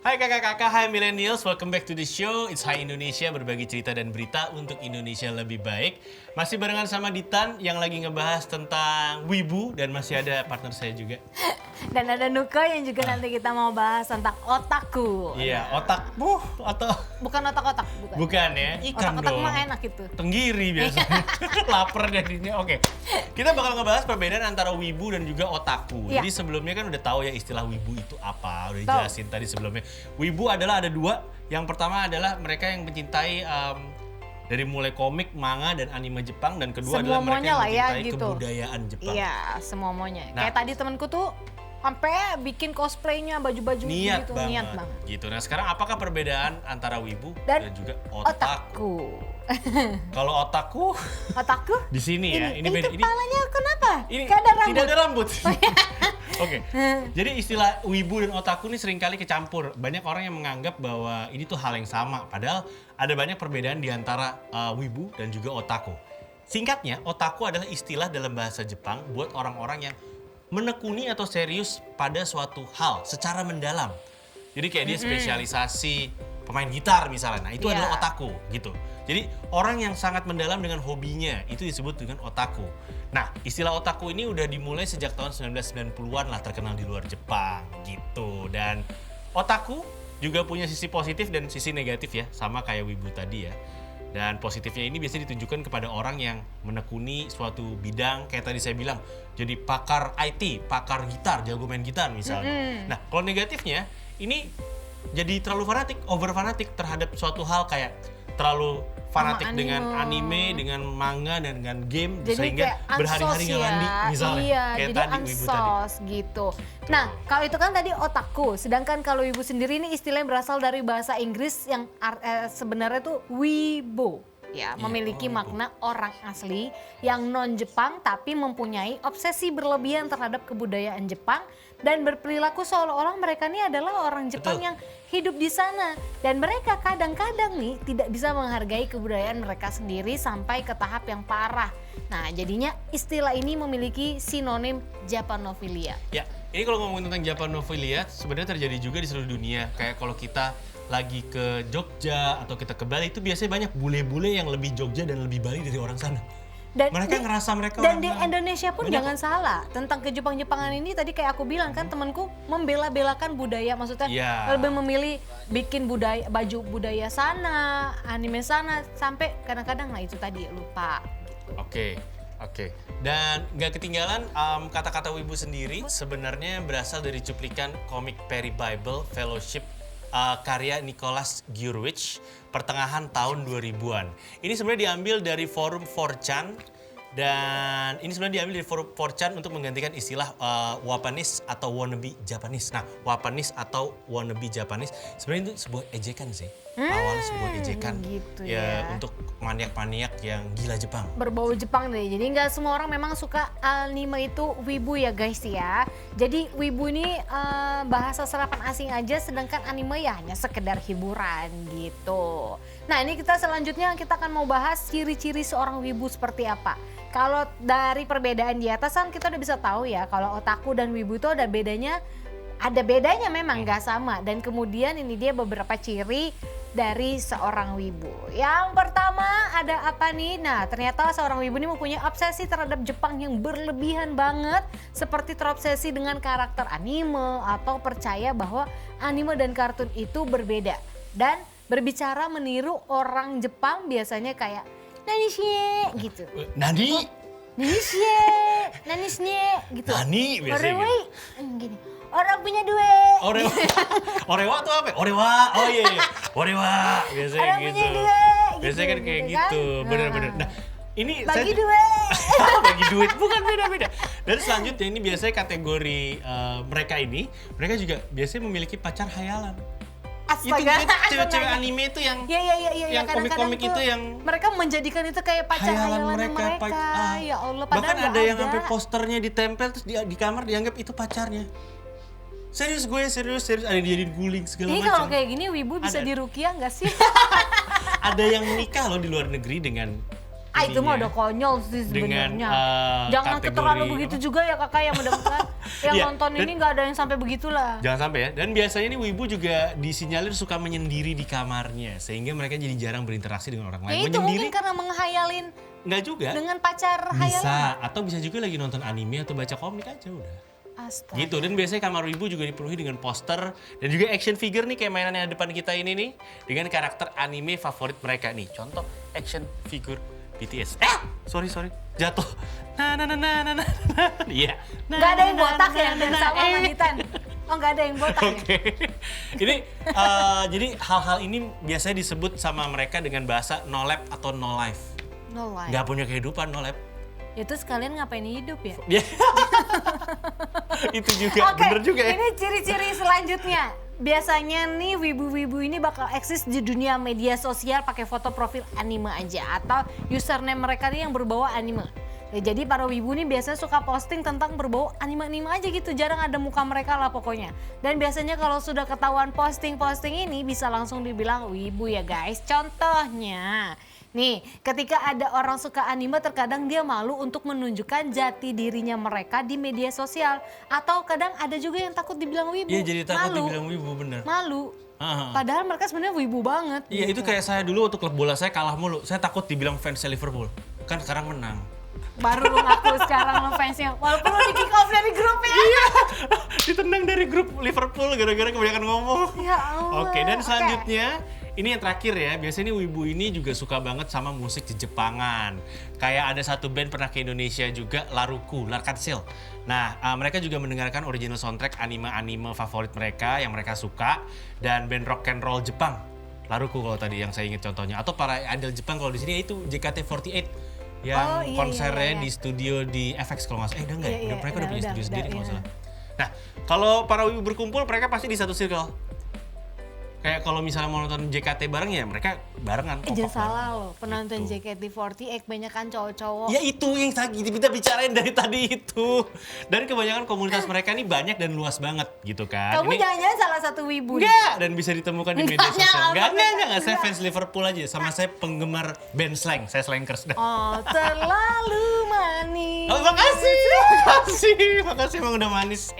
Hai kakak-kakak, hai millennials, welcome back to the show. It's Hai Indonesia, berbagi cerita dan berita untuk Indonesia lebih baik. Masih barengan sama Ditan yang lagi ngebahas tentang Wibu dan masih ada partner saya juga. Dan ada Nuka yang juga nanti kita mau bahas tentang otaku. Iya, otakmu atau... Bukan otak-otak, bukan. Bukan ya, ikan Otak-otak dong. mah enak itu. Tenggiri biasanya, lapar jadinya. Oke, kita bakal ngebahas perbedaan antara Wibu dan juga otaku. Iya. Jadi sebelumnya kan udah tahu ya istilah Wibu itu apa, udah Tahu. jelasin tadi sebelumnya. Wibu adalah ada dua. Yang pertama adalah mereka yang mencintai dari mulai komik, manga, dan anime Jepang. Dan kedua adalah mereka yang Semuanya lah ya, mencintai gitu. kebudayaan Jepang. Iya, semuanya. Nah. Kayak tadi temenku tuh sampai bikin cosplaynya, baju-baju Niat gitu. banget. Niat banget. Gitu. Nah sekarang apakah perbedaan antara Wibu Dan dan juga otaku? Otaku. Kalau otaku Otaku? di sini ya, Ini beda. kepalanya kenapa? Ini Gak ada rambut. tidak ada rambut. Oke, jadi istilah wibu dan otaku ini seringkali kecampur. Banyak orang yang menganggap bahwa ini tuh hal yang sama. Padahal ada banyak perbedaan di antara wibu dan juga otaku. Singkatnya, otaku adalah istilah dalam bahasa Jepang buat orang-orang yang menekuni atau serius pada suatu hal secara mendalam. Jadi kayak dia spesialisasi pemain gitar misalnya. Nah, itu Iya. adalah otaku gitu. Jadi orang yang sangat mendalam dengan hobinya itu disebut dengan otaku. Nah, istilah otaku ini udah dimulai sejak tahun 1990-an lah terkenal di luar Jepang gitu. Dan otaku juga punya sisi positif dan sisi negatif ya, sama kayak wibu tadi ya. Dan positifnya ini biasanya ditunjukkan kepada orang yang menekuni suatu bidang, kayak tadi saya bilang, jadi pakar IT, pakar gitar, jago main gitar misalnya. Nah, kalau negatifnya, ini jadi terlalu fanatik, over fanatik terhadap suatu hal, kayak terlalu fanatik Sama dengan anime. anime, dengan manga, dan dengan game, Jadi sehingga kayak berhari-hari ansos nggak mandi misalnya. Iya, kayak jadi tadi, wibu tadi. ansos gitu. Nah, kalau itu kan tadi otaku, sedangkan kalau wibu sendiri ini istilahnya berasal dari bahasa Inggris yang sebenarnya tuh wibo. Ya, Iya, memiliki wibo. makna orang asli yang non-Jepang tapi mempunyai obsesi berlebihan terhadap kebudayaan Jepang dan berperilaku seolah-olah mereka ini adalah orang Jepang Betul. yang hidup di sana, dan mereka kadang-kadang nih tidak bisa menghargai kebudayaan mereka sendiri sampai ke tahap yang parah. Nah, jadinya istilah ini memiliki sinonim Japanophilia. Ya, ini kalau ngomongin tentang Japanophilia sebenarnya terjadi juga di seluruh dunia. Kayak kalau kita lagi ke Jogja atau kita ke Bali itu biasanya banyak bule-bule yang lebih Jogja dan lebih Bali dari orang sana. Mereka ngerasa mereka dan orang di Bali. Indonesia pun Banyak jangan salah tentang ke Jepang-Jepangan ini. Tadi kayak aku bilang kan, temanku membela-belakan budaya, maksudnya Iya. lebih memilih bikin budaya, baju budaya sana, anime sana, sampai kadang-kadang nah itu tadi lupa gitu. Oke. Dan nggak ketinggalan kata-kata wibu sendiri sebenarnya berasal dari cuplikan komik Perry Bible Fellowship karya Nicholas Gurwitch pertengahan tahun 2000-an. Ini sebenarnya diambil dari forum 4chan dan ini sebenarnya diambil dari forum 4chan untuk menggantikan istilah Wapanese atau wannabe Japanese. Nah, Wapanese atau wannabe Japanese sebenarnya itu sebuah ejekan sih. Awalnya sebuah ejekan gitu ya ya. untuk maniak-maniak yang gila Jepang. Berbau Jepang deh. Jadi nggak semua orang memang suka anime itu wibu ya guys ya. Jadi wibu ini bahasa serapan asing aja, sedangkan anime ya hanya sekedar hiburan gitu. Nah, ini kita selanjutnya kita akan mau bahas ciri-ciri seorang wibu seperti apa. Kalau dari perbedaan di atas kan kita udah bisa tahu ya, kalau otaku dan wibu itu ada bedanya memang nggak sama. Dan kemudian ini dia beberapa ciri dari seorang wibu. Yang pertama ada apa nih? Nah, ternyata seorang wibu ini mempunyai obsesi terhadap Jepang yang berlebihan banget, seperti terobsesi dengan karakter anime atau percaya bahwa anime dan kartun itu berbeda, dan berbicara meniru orang Jepang biasanya kayak nanisye gitu. Nani? Nanisye, nanisye gitu. Nani biasanya gitu. Orewai, gini. Orang punya duit. Orewa. Orewa tuh apa? Orewa. Oh iya. Orewa. Biasanya Orang gitu. punya duit. Biasanya kan kayak kan? gitu. Bener-bener. Nah, ini Bagi saya duit. bagi duit. Bukan, beda-beda. Dan selanjutnya ini biasanya kategori mereka ini, mereka juga biasanya memiliki pacar hayalan. Itu Astaga. cewek-cewek anime itu yang Iya. yang Kadang-kadang komik-komik tuh itu yang mereka menjadikan itu kayak pacar hayalan mereka. Ya Allah, padahal bahkan nggak ada yang sampai posternya ditempel terus di kamar dianggap itu pacarnya. Serius ada yang dijadiin guling segala Ini macam. kalau kayak gini wibu bisa Ada. dirukiah nggak sih? Ada yang menikah loh di luar negeri dengan Itu mah ininya. udah konyol sih Dengan, sebenarnya. Jangan kategori terlalu begitu apa? juga ya kakak yang mendapatkan. yang Iya, nonton dan- ini nggak ada yang sampai begitulah. Jangan sampai ya. Dan biasanya nih wibu juga disinyalir suka menyendiri di kamarnya, sehingga mereka jadi jarang berinteraksi dengan orang lain. Ya itu mungkin karena menghayalin Nggak juga. dengan pacar hayalan. Bisa, atau bisa juga lagi nonton anime atau baca komik aja udah. Astaga. Gitu, dan biasanya kamar wibu juga dipenuhi dengan poster dan juga action figure nih kayak mainan yang ada depan kita ini nih. Dengan karakter anime favorit mereka nih. Contoh action figure BTS. Sorry. Jatuh. Iya. Nggak ada yang botak ya dan sama Manitan. Oh nggak ada yang botak ya? Oke. Ini jadi hal-hal ini biasanya disebut sama mereka dengan bahasa no lab atau no life. No life. Nggak punya kehidupan no lab. Itu sekalian ngapain hidup ya? Ya. Itu juga, Oke, bener juga ya. ini ciri-ciri selanjutnya. Biasanya nih wibu-wibu ini bakal eksis di dunia media sosial pakai foto profil anime aja atau username mereka nih yang berbau anime. Ya, jadi para wibu nih biasanya suka posting tentang berbau anime-anime aja gitu, jarang ada muka mereka lah pokoknya. Dan biasanya kalau sudah ketahuan posting-posting ini bisa langsung dibilang wibu ya guys. Contohnya, nih, ketika ada orang suka anime terkadang dia malu untuk menunjukkan jati dirinya mereka di media sosial. Atau kadang ada juga yang takut dibilang wibu. Iya, jadi takut Malu. dibilang wibu, bener. Malu. Aha. Padahal mereka sebenarnya wibu banget. Iya, itu kayak saya dulu waktu klub bola saya kalah mulu. Saya takut dibilang fans Liverpool. Kan sekarang menang. Baru lu ngaku sekarang lo fansnya. Walaupun lo di kick off dari grup ya. Iya, ditendang dari grup Liverpool gara-gara kebanyakan ngomong. Ya Allah. Oke, dan selanjutnya ini yang terakhir ya. Biasanya nih wibu ini juga suka banget sama musik di Jepangan. Kayak ada satu band pernah ke Indonesia juga, Laruku, Larkatsil. Nah, mereka juga mendengarkan original soundtrack anime-anime favorit mereka yang mereka suka dan band rock and roll Jepang. Laruku kalau tadi yang saya ingat contohnya, atau para idol Jepang kalau di sini itu JKT48 yang iya, konsernya iya. di studio di FX kalau nggak salah. Enggak ya? Iya, Mereka udah punya studio sendiri kalau nggak iya. salah. Nah, kalau para wibu berkumpul mereka pasti di satu circle. Kayak kalau misalnya mau nonton JKT bareng ya mereka barengan. Jangan kompak salah bareng. loh, penonton Gitu. JKT48 banyak kan cowok-cowok. Ya itu yang kita bicarain dari tadi itu. Dan kebanyakan komunitas mereka ini banyak dan luas banget gitu kan. Kamu jangan-jangan salah satu wibu. Enggak, dan bisa ditemukan di media Enggak, sosial. enggak. Enggak. Saya fans Liverpool aja. Sama saya penggemar band slang. Saya slankers. Oh, terlalu manis. Oh, makasih emang udah manis.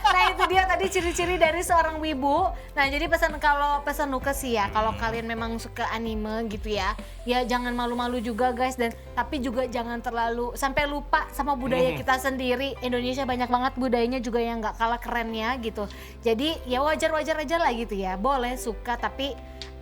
Nah itu dia tadi ciri-ciri dari seorang wibu. Nah jadi kalau pesan Nuka sih ya, kalau kalian memang suka anime gitu ya, ya jangan malu-malu juga guys, dan tapi juga jangan terlalu sampai lupa sama budaya kita sendiri. Indonesia banyak banget budayanya juga yang nggak kalah kerennya gitu. Jadi ya wajar-wajar aja lah gitu ya, boleh suka tapi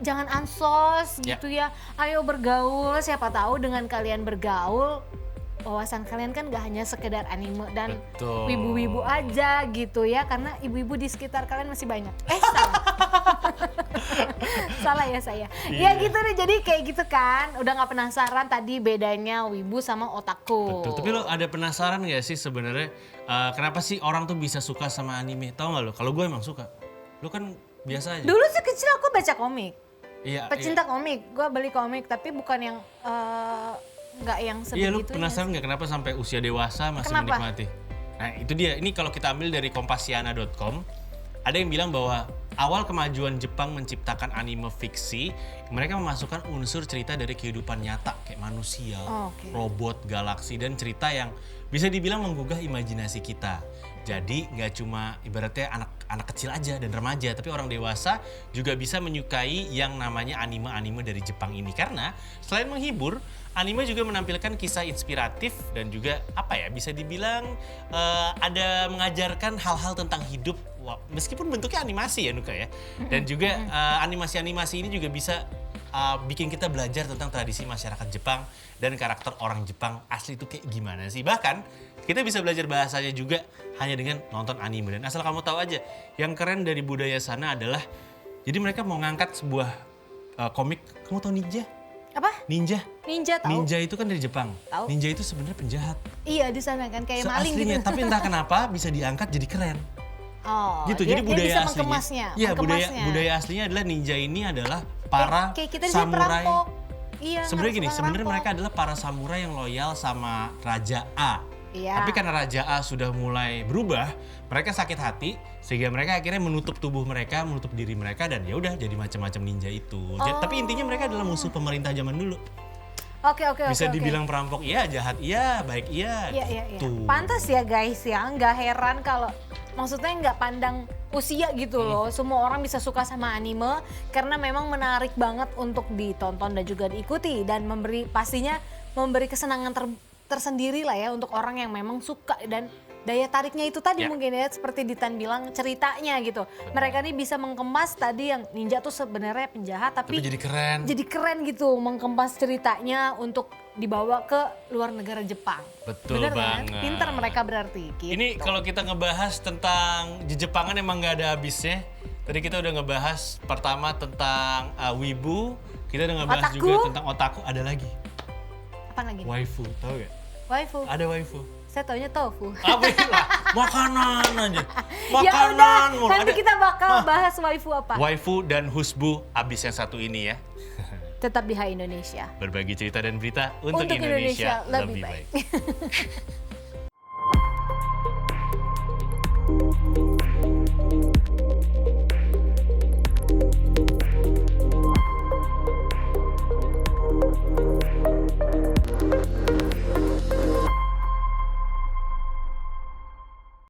jangan ansos gitu ya. Ayo bergaul, siapa tahu dengan kalian bergaul wawasan kalian kan gak hanya sekedar anime dan Betul. wibu-wibu aja gitu ya, karena ibu-ibu di sekitar kalian masih banyak. Salah. Salah ya saya. Ya Iya. gitu deh, jadi kayak gitu kan. Udah gak penasaran tadi bedanya wibu sama otaku. Betul. Tapi lo ada penasaran gak sih sebenarnya kenapa sih orang tuh bisa suka sama anime? Tahu nggak lo? Kalau gue emang suka. Lo kan biasa aja. Dulu sih kecil aku baca komik. Iya. Pecinta komik, gue beli komik tapi bukan yang nggak yang Iya, lu sebegitu. penasaran nggak kenapa sampai usia dewasa masih Kenapa? menikmati? Nah, itu dia. Ini kalau kita ambil dari kompasiana.com, ada yang bilang bahwa awal kemajuan Jepang menciptakan anime fiksi, mereka memasukkan unsur cerita dari kehidupan nyata kayak manusia, Oke. robot, galaksi, dan cerita yang bisa dibilang menggugah imajinasi kita. Jadi nggak cuma ibaratnya anak kecil aja dan remaja, tapi orang dewasa juga bisa menyukai yang namanya anime-anime dari Jepang ini. Karena selain menghibur, anime juga menampilkan kisah inspiratif dan juga apa ya, bisa dibilang ada mengajarkan hal-hal tentang hidup. Wah, meskipun bentuknya animasi ya Nuka ya. Dan juga animasi-animasi ini juga bisa bikin kita belajar tentang tradisi masyarakat Jepang dan karakter orang Jepang asli itu kayak gimana sih. Bahkan kita bisa belajar bahasanya juga hanya dengan nonton anime. Dan asal kamu tahu aja, yang keren dari budaya sana adalah jadi mereka mau ngangkat sebuah komik. Kamu tahu ninja? Apa? Ninja. Ninja tahu? Ninja itu kan dari Jepang. Tahu. Ninja itu sebenarnya penjahat. Iya di sana kan kayak maling Seaslinya, gitu. tapi entah kenapa bisa diangkat jadi keren. Oh, Gitu. dia Jadi budaya bisa aslinya. mengemasnya. Iya, mengemasnya. budaya aslinya adalah ninja ini adalah para kayak kita di sini samurai. perampok. Iya. Sebenarnya gini, suka sebenarnya ngerampok. mereka adalah para samurai yang loyal sama Raja A. Iya. Tapi karena Raja A sudah mulai berubah, mereka sakit hati sehingga mereka akhirnya menutup tubuh mereka, menutup diri mereka dan ya udah jadi macam-macam ninja itu. Tapi intinya mereka adalah musuh pemerintah zaman dulu. Oke. Bisa dibilang perampok iya, jahat iya, baik iya. Iya. Gitu. Pantas ya guys ya, nggak heran kalau maksudnya nggak pandang usia gitu loh. Semua orang bisa suka sama anime karena memang menarik banget untuk ditonton dan juga diikuti dan pastinya memberi kesenangan tersendiri lah ya untuk orang yang memang suka dan daya tariknya itu tadi mungkin ya seperti Ditan bilang ceritanya gitu. Mereka nih bisa mengemas tadi yang ninja tuh sebenarnya penjahat tapi jadi keren. Jadi keren gitu mengemas ceritanya untuk dibawa ke luar negara Jepang. Betul Bener kan? banget. Pinter mereka berarti gitu. Ini kalau kita ngebahas tentang Jepangan emang nggak ada habisnya. Tadi kita udah ngebahas pertama tentang wibu, kita udah ngebahas Otaku. juga tentang otaku, ada lagi. Apa lagi? Waifu, tahu gak? Waifu. Ada waifu. Saya taunya tofu. Apa itu lah? Makanan aja. Ya udah, Makanan mulu. nanti Ada kita bakal bahas waifu apa. waifu dan husbu abis yang satu ini ya. Tetap di Hai Indonesia. Berbagi cerita dan berita untuk Untuk Indonesia lebih baik.